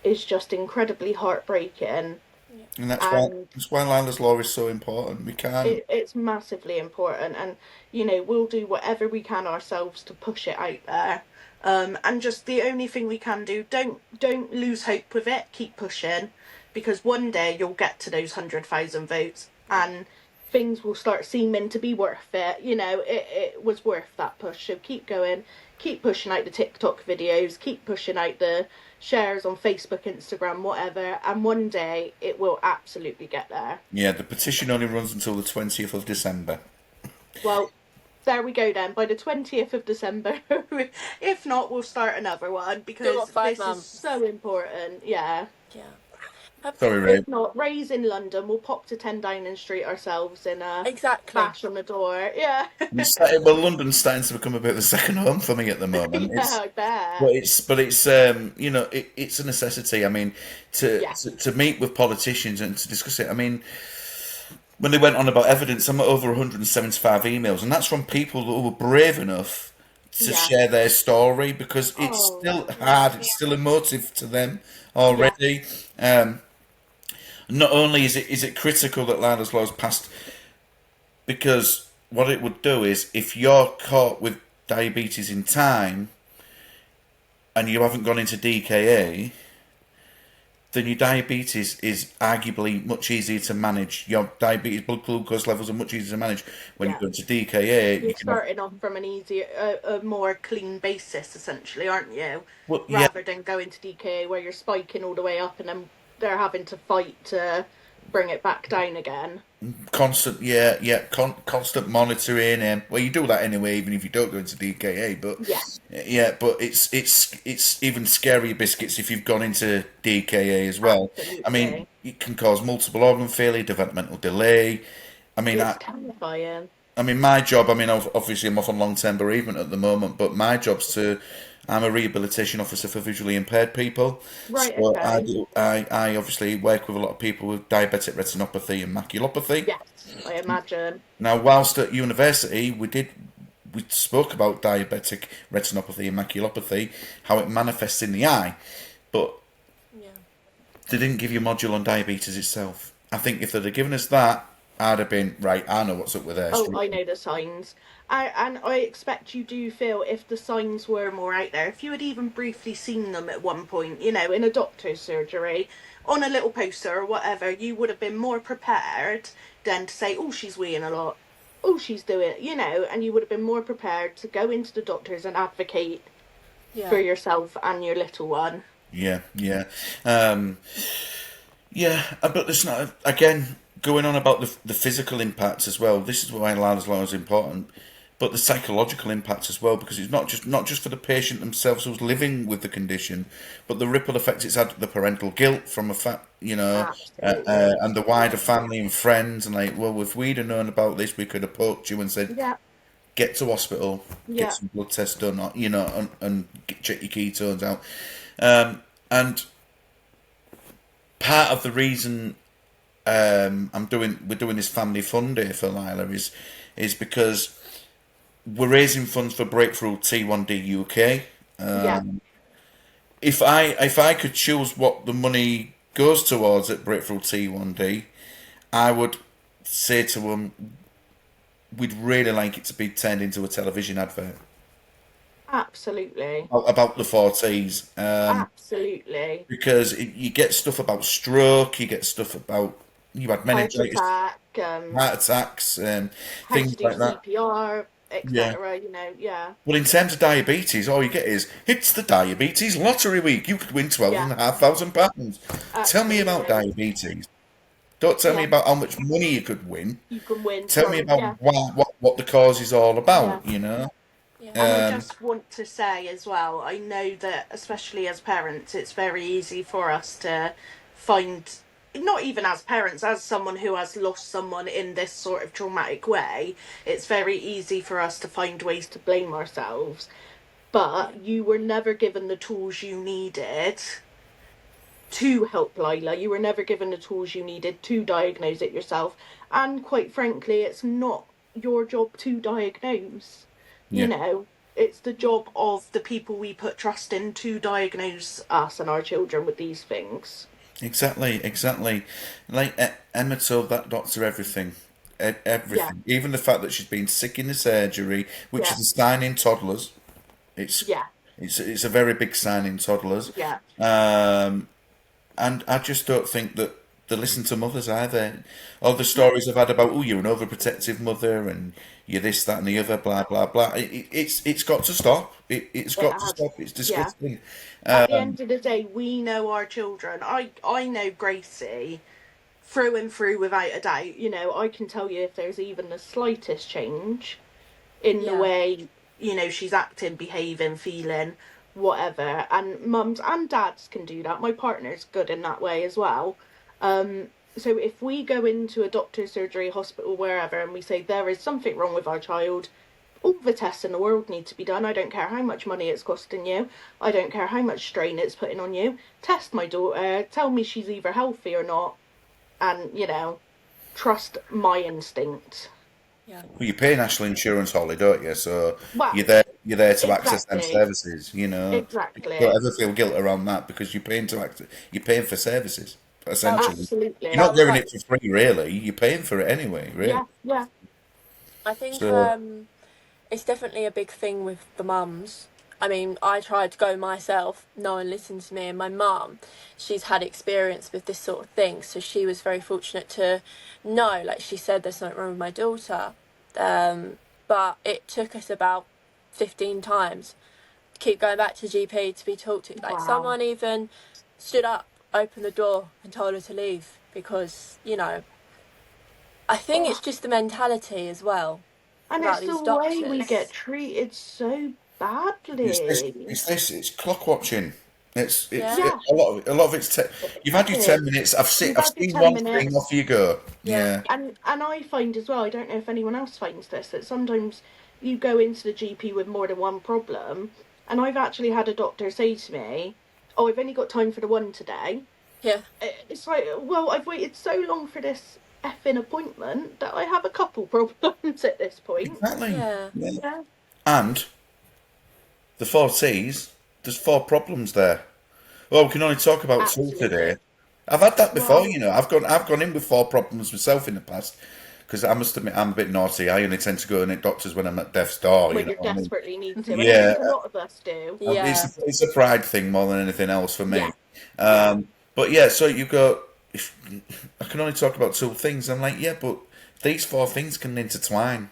is just incredibly heartbreaking, Yeah. and and that's why Lylas Law is so important. We can't. it's massively important. And you know, we'll do whatever we can ourselves to push it out there. And just the only thing we can do, don't lose hope with it. Keep pushing, because one day you'll get to those 100,000 votes, Yeah. and things will start seeming to be worth it. You know, it was worth that push. So keep going, keep pushing out the TikTok videos, keep pushing out the shares on Facebook, Instagram, whatever, and one day it will absolutely get there. Yeah, the petition only runs until the 20th of December. Well, there we go then. By the 20th of December, if not, we'll start another one, Still because got five this is months. so important. Yeah. Yeah. Have, Sorry, Ray. If not, Ray's in London. We'll pop to 10 Downing Street ourselves in a exactly. bash on the door. Yeah. Well, London's starting to become a bit of a second home for me at the moment. Yeah, I But bet. it's you know, it's a necessity. I mean, Yeah. to meet with politicians and to discuss it. I mean, when they went on about evidence, I'm at over 175 emails, and that's from people who were brave enough to Yeah. share their story, because it's Oh, still hard, yeah. it's still emotive to them Yeah. already. Um, Not only is it critical that Lylas Law is passed, because what it would do is, if you're caught with diabetes in time and you haven't gone into DKA, then your diabetes is arguably much easier to manage. Your diabetes blood glucose levels are much easier to manage when you Yeah. go into DKA. You You're can have, starting off from an easier, a more clean basis, essentially, aren't you? well, yeah, Rather than going to DK where you're spiking all the way up and then they're having to fight to bring it back down again. constant, constant monitoring. Well, you do that anyway, even if you don't go into DKA. But Yeah, yeah, but it's even scarier biscuits if you've gone into DKA as well. I mean, absolutely. it can cause multiple organ failure, developmental delay. I mean, It's terrifying. I mean, my job. I mean, obviously, I'm off on long-term bereavement at the moment, but my job's to. I'm a rehabilitation officer for visually impaired people, Right, so okay. I obviously work with a lot of people with diabetic retinopathy and maculopathy. Yes, I imagine. Now, whilst at university, we spoke about diabetic retinopathy and maculopathy, how it manifests in the eye, but Yeah. they didn't give you a module on diabetes itself. I think if they'd have given us that, I'd have been right. I know what's up with her. Oh, I know the signs. And I expect you do feel, if the signs were more out there, if you had even briefly seen them at one point, you know, in a doctor's surgery, on a little poster or whatever, you would have been more prepared than to say, oh, she's weeing a lot. Oh, she's doing it, you know, and you would have been more prepared to go into the doctors and advocate for Yeah. yourself and your little one. Yeah, yeah, um, but it's not again going on about the physical impacts as well. This is why Lylas Law is important, but the psychological impacts as well, because it's not just for the patient themselves who's living with the condition, but the ripple effects it's had, the parental guilt from Absolutely. and the wider family and friends, and like, well, if we'd have known about this, we could have poked you and said, Yeah, get to hospital, get yeah, some blood tests done, and check your ketones out. And part of the reason we're doing this family fun day for Lyla is because we're raising funds for Breakthrough T1D UK. yeah. If I could choose what the money goes towards at Breakthrough T1D, I would say to them, we'd really like it to be turned into a television advert Absolutely. about the 40s. Absolutely. Because you get stuff about stroke, you get stuff about you had Heart meningitis, attack, heart attacks, how to things do like that. CPR, Yeah. etc. You know, yeah, Well, in terms of diabetes, all you get is it's the diabetes lottery week. You could win yeah, £12,500. Tell me about absolutely. diabetes. Don't tell me Yeah, about how much money you could win. you can win Tell me from, about yeah, what the cause is all yeah. about. You know. Yeah. And I Um, just want to say as well, I know that especially as parents, it's very easy for us to find not even as parents, as someone who has lost someone in this sort of traumatic way, it's very easy for us to find ways to blame ourselves. Yeah. But you were never given the tools you needed to help Lyla. You were never given the tools you needed to diagnose it yourself. And quite frankly, it's not your job to diagnose. You Yeah. know, it's the job of the people we put trust in to diagnose us and our children with these things. Exactly, exactly. Like Emma told that doctor everything, Yeah, everything, even the fact that she's been sick in the surgery, which yeah, is a sign in toddlers. It's yeah, it's a very big sign in toddlers. yeah. Um, and I just don't think that they listen to mothers either. All the No, stories I've had about, oh, you're an overprotective mother and you're this, that, and the other, blah, blah, blah. It's got to stop. It's it got to has. stop. It's Yeah. disgusting. At the end of the day, we know our children. I know Gracie through and through without a doubt. You know, I can tell you if there's even the slightest change in the Yeah. way, you know, she's acting, behaving, feeling, whatever. And mums and dads can do that. My partner's good in that way as well. So if we go into a doctor's surgery, hospital, wherever, and we say there is something wrong with our child, all the tests in the world need to be done. I don't care how much money it's costing you. I don't care how much strain it's putting on you. Test my daughter, tell me she's either healthy or not, and, you know, trust my instinct. Yeah. Well, you pay national insurance, Holly, don't you? So Well, you're there to access them exactly. services. You know, don't Exactly. ever feel guilt around that because you're paying for services That was essentially. You're Absolutely. that not was doing like it for free, really. You're paying for it anyway, really. Yeah, yeah, I think So it's definitely a big thing with the mums. I mean, I tried to go myself, no one listened to me, and my mum, she's had experience with this sort of thing, so she was very fortunate to know, like she said, there's something wrong with my daughter. But it took us about 15 times to keep going back to GP to be talked to. Like, wow. someone even stood up, opened the door, and told her to leave because, you know, I think it's Oh, just the mentality as well and about it's the these way we get doctors. treated so it's this, badly. it's clock watching. Yeah, Yeah, A lot of it's. You've had your it 10 minutes. is. You've I've had your seen 10 one thing. minutes. Off you go. yeah, Yeah. And I find as well, I don't know if anyone else finds this, that sometimes you go into the GP with more than one problem. And I've actually had a doctor say to me, "Oh, I've only got time for the one today." yeah. It's like, well, I've waited so long for this effing appointment that I have a couple problems at this point. Exactly. Yeah, Yeah. Yeah, And the four T's. There's four problems there. Well, we can only talk about two today. absolutely. I've had that before, Well, you know. I've gone in with four problems myself in the past because I must admit I'm a bit naughty. I only tend to go in at doctors when I'm at death's door. You when know you what I mean? desperately need to, and I Yeah, think a lot of us do. yeah, it's a pride thing more than anything else for Yeah, me. yeah, But yeah, so you go. If, I can only talk about two things. I'm like, yeah, but these four things can intertwine.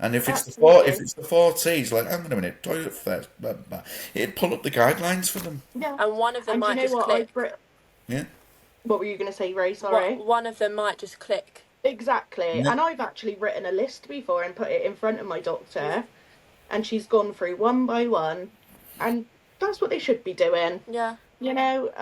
And if absolutely. it's the four T's, like, hang on a minute, toilet first, blah, blah, it'd pull up the guidelines for them. Yeah. and one of them And you might know just what? click. Yeah, What were you going to say, Ray? What Sorry. one of them might just click. Exactly. yeah. And I've actually written a list before and put it in front of my doctor, and she's gone through one by one, and that's what they should be doing, Yeah. you know.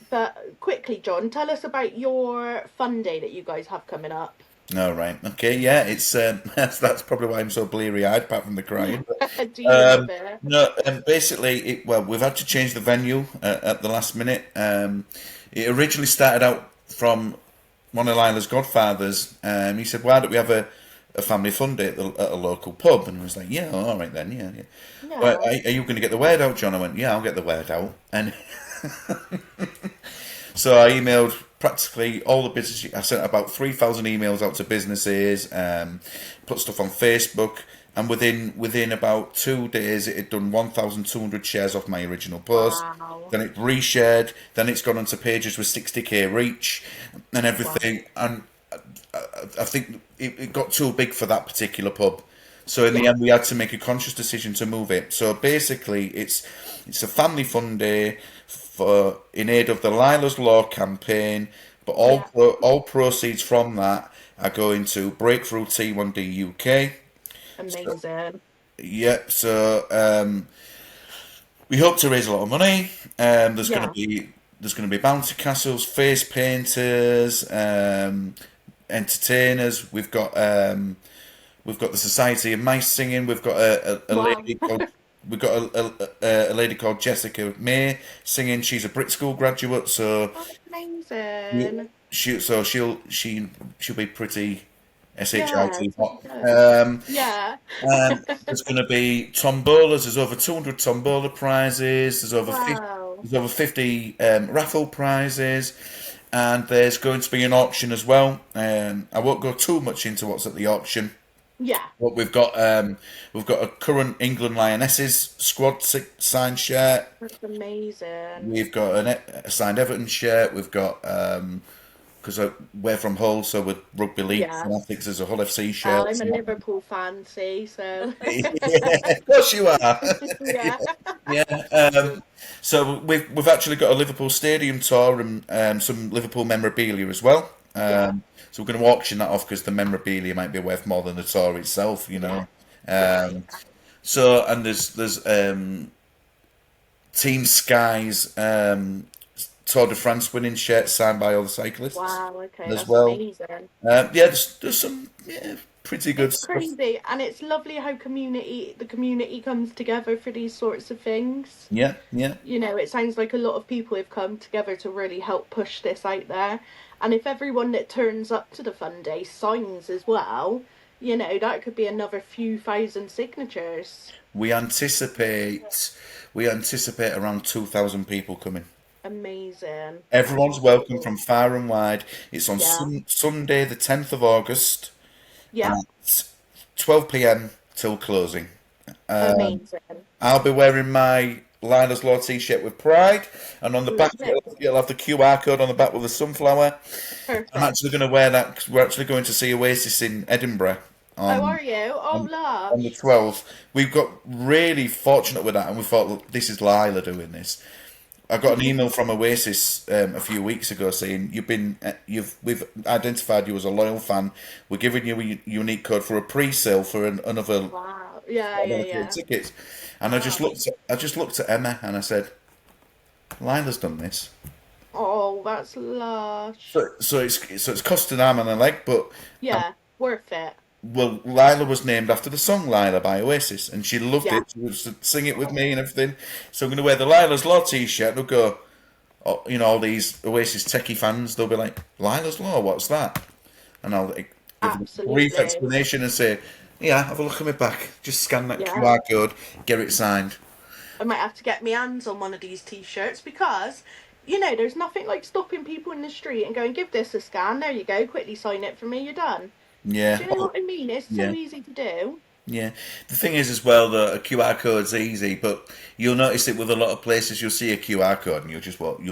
But quickly, John, tell us about your fun day that you guys have coming up. All right. Okay. Yeah. It's that's probably why I'm so bleary-eyed, apart from the crying. Dealing with it. No. Basically, well, we've had to change the venue at the last minute. It originally started out from one of Lila's godfathers. He said, "Why don't we have a family fun day at a local pub?" And I was like, "Yeah, all right then. Yeah, yeah." Well, Yeah. are you going to get the word out, John? I went, "Yeah, I'll get the word out." And so I emailed practically all the business. I sent about 3,000 emails out to businesses, put stuff on Facebook, and within about 2 days, it had done 1,200 shares off my original post. Wow. Then it reshared. Then it's gone onto pages with 60k reach and Wow. everything. And I think it got too big for that particular pub. So in the Yeah. end, we had to make a conscious decision to move it. So basically, it's a family fun day for in aid of the Lylas Law campaign, but Yeah. all proceeds from that are going to Breakthrough T1D UK. So, Amazing. yeah, so we hope to raise a lot of money. There's going to Yeah. be there's going to be bouncy castles, face painters, entertainers. We've got the Society of Mice singing. We've got a Wow. lady called we've got a lady called Jessica May singing. She's a Brit School graduate, so Oh, amazing. she'll be pretty shit Yeah, pretty hot. good. Yeah. There's going to be tombolas. There's over 200 tombola prizes. Wow. There's over 50 raffle prizes, and there's going to be an auction as well. I won't go too much into what's at the auction. Yeah. But we've got a current England Lionesses squad signed shirt. That's amazing. We've got a signed Everton shirt. We've got because we're from Hull, so with rugby league Yeah. fanatics, there's a Hull FC Well, shirt. I'm a Liverpool fan, see, so Yeah, of course you are. yeah. Yeah. So we've actually got a Liverpool stadium tour and some Liverpool memorabilia as well. Yeah. So we're going to auction that off because the memorabilia might be worth more than the tour itself, you Yeah. know. Yeah. Um, so and there's Team Sky's Tour de France winning shirt signed by all the cyclists Wow, okay, as that's well. amazing. Yeah, there's some pretty good It's stuff. crazy, and it's lovely how the community comes together for these sorts of things. Yeah, yeah. You know, it sounds like a lot of people have come together to really help push this out there. And if everyone that turns up to the fun day signs as well, you know, that could be another few thousand signatures. We anticipate around 2,000 people coming. Amazing. That's Everyone's welcome wonderful. from far and wide. It's on Yeah. Sunday, the 10th of August, Yeah. at 12 p.m. till closing. Amazing. I'll be wearing my Lylas Law t-shirt with pride, and on the back Lovely. you'll have the QR code on the back with the sunflower. I'm actually going Perfect. to wear that 'cause we're actually going to see Oasis in Edinburgh Oh, on are you? Oh, on, on the lush. 12th. We've got really fortunate with that, and we thought, look, this is Lyla doing this. I got an email from Oasis a few weeks ago saying we've identified you as a loyal fan. We're giving you a unique code for a pre-sale for Wow. Yeah, yeah, another three yeah. tickets. And Wow. I just looked at Emma and I said, Lila's done this. Oh, that's lush. So it's cost an arm and a leg, but um, Yeah, worth it. well, Lyla was named after the song Lyla by Oasis, and she loved Yeah. it. She was to sing it with me and everything. So I'm going to wear the Lyla's Law t-shirt. And I'll go, oh, all these Oasis techie fans, they'll be like, Lyla's Law, what's that? And I'll give them a brief Absolutely. explanation and say, yeah, have a look at my back. Just scan that Yeah. QR code, get it signed. I might have to get my hands on one of these t-shirts because, you know, there's nothing like stopping people in the street and going, give this a scan. There you go. Quickly sign it for me. You're done. Yeah, Do you know what I mean? It's so yeah. easy to do. Yeah, the thing is as well that a QR code's easy, but you'll notice it with a lot of places. You'll see a QR code and you'll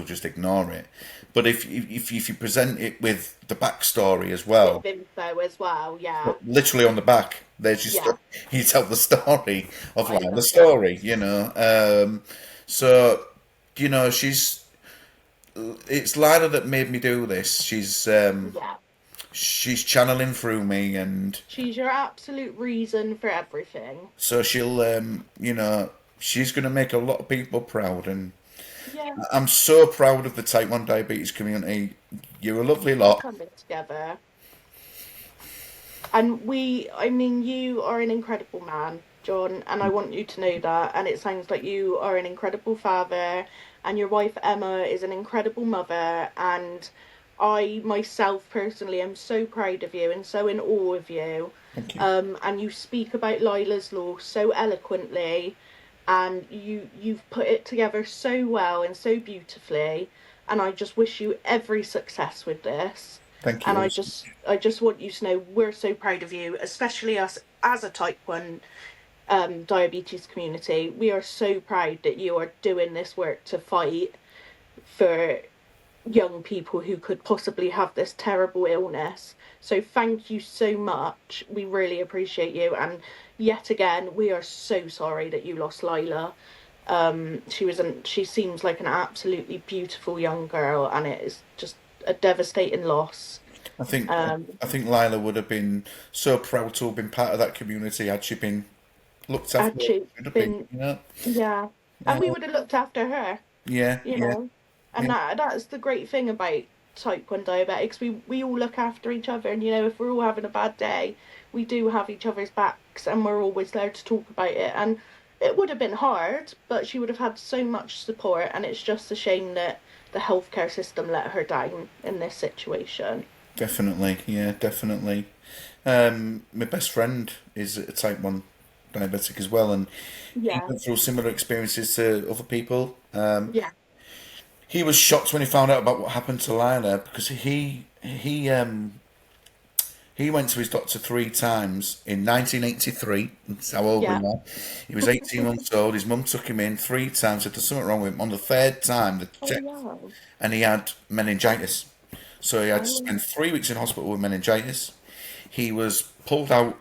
just ignore it. But if you present it with the backstory as Bit well, of info as well. Yeah. literally on the back, there's just Yeah. you tell the story of I like the love it. story, So she's it's Lila that made me do this. Yeah. She's channeling through me, and She's your absolute reason for everything. so she's going to make a lot of people proud, and Yeah. I'm so proud of the Type 1 diabetes community. You're a lovely lot. Coming together. And I mean, you are an incredible man, John, and I want you to know that. And it sounds like you are an incredible father, and your wife Emma is an incredible mother. And I myself personally am so proud of you and so in awe of you. Thank you. And you speak about Lyla's Law so eloquently, and you've put it together so well and so beautifully. And I just wish you every success with this. Thank And you. I just want you to know we're so proud of you, especially us as a type 1 diabetes community. We are so proud that you are doing this work to fight for young people who could possibly have this terrible illness. So thank you so much. We really appreciate you. And yet again, we are so sorry that you lost Lyla. She seems like an absolutely beautiful young girl, and it is just a devastating loss. I think Um, I think Lila would have been so proud to have been part of that community had she been looked after. had she Should have been, been, you know. yeah, and we would have looked after her, Yeah, you yeah. know. And that's the great thing about type 1 diabetics. We all look after each other, and if we're all having a bad day, we do have each other's backs, and we're always there to talk about it. And it would have been hard, but she would have had so much support, and it's just a shame that the healthcare system let her down in this situation. Definitely, yeah, definitely. My best friend is a type 1 diabetic as well, and he Yeah, went through similar experiences to other people. yeah, He was shocked when he found out about what happened to Lyla because he went to his doctor 3 times in 1983. That's how old we yeah. are. He was 18 months old. His mum took him in 3 times. Said there's something wrong with him. On the third time, they Oh, checked, wow. and he had meningitis. So he had to Oh, spend 3 weeks in hospital with meningitis. He was pulled out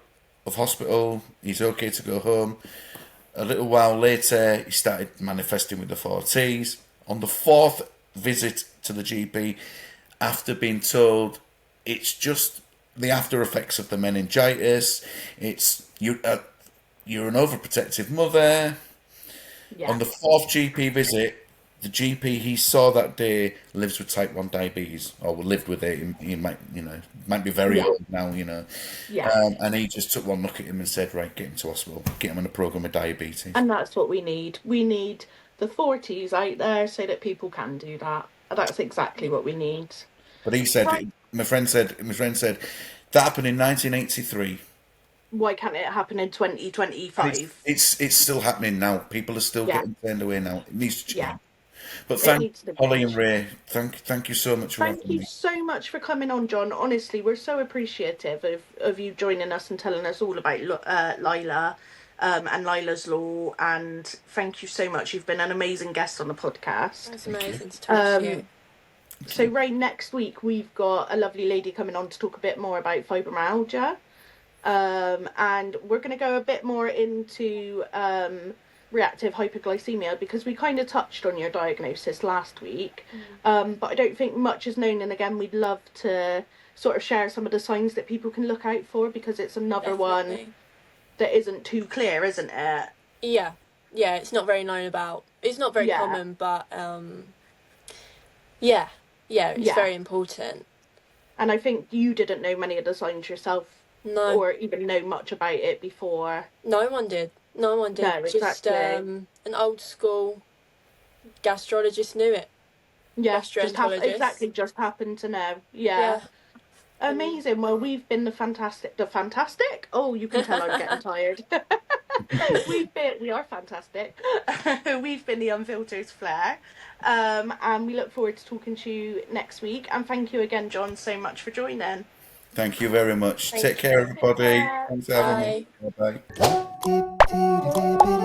of hospital. He's okay to go home. A little while later, he started manifesting with the 4Ts. On the fourth visit to the GP, after being told it's just the after effects of the meningitis, you're an overprotective mother. On yeah, the fourth GP visit, the GP he saw that day lives with type 1 diabetes, or lived with it. He might be very yeah, old now, yeah. and he just took one look at him and said, right, get him to hospital, get him on a program with diabetes. And that's what we need. We need the 40s out there so that people can do that. That's exactly what we need. But he said, Right. my friend said that happened in 1983, Why can't it happen in and it's 2025? it's it's still happening now. People are still Yeah, getting turned away now. It needs to yeah. change. But It thank needs to Holly and change. Ray, thank you so much for Thank having you me. so much for coming on, John. Honestly, we're so appreciative of you joining us and telling us all about Lyla and Lylas Law. And thank you so much. You've been an amazing guest on the podcast. It's Thank you. amazing to talk to you. So, Ray, next week we've got a lovely lady coming on to talk a bit more about fibromyalgia. And we're going to go a bit more into reactive hypoglycemia because we kind of touched on your diagnosis last week. But I don't think much is known. And again, we'd love to sort of share some of the signs that people can look out for because it's another one Definitely. that isn't too clear, isn't it? Yeah. Yeah, it's not very known about. It's not very Yeah, common, but yeah. Yeah, it's yeah. very important. And I think you didn't know many of the signs yourself No, or even know much about it before. no one did. No one did. No, Just exactly. an old school gastrologist knew it. Yeah, Gastroenterologist. exactly, just happened to know. Yeah. Yeah. And Amazing. Well, we've been the fantastic. Oh, you can tell I'm getting tired. We are fantastic. We've been the Unfiltered Flare. And we look forward to talking to you next week. And thank you again, John, so much for joining. Thank you very much. thank Take care, you. Take everybody. care. Thanks for having me. Bye. Bye bye.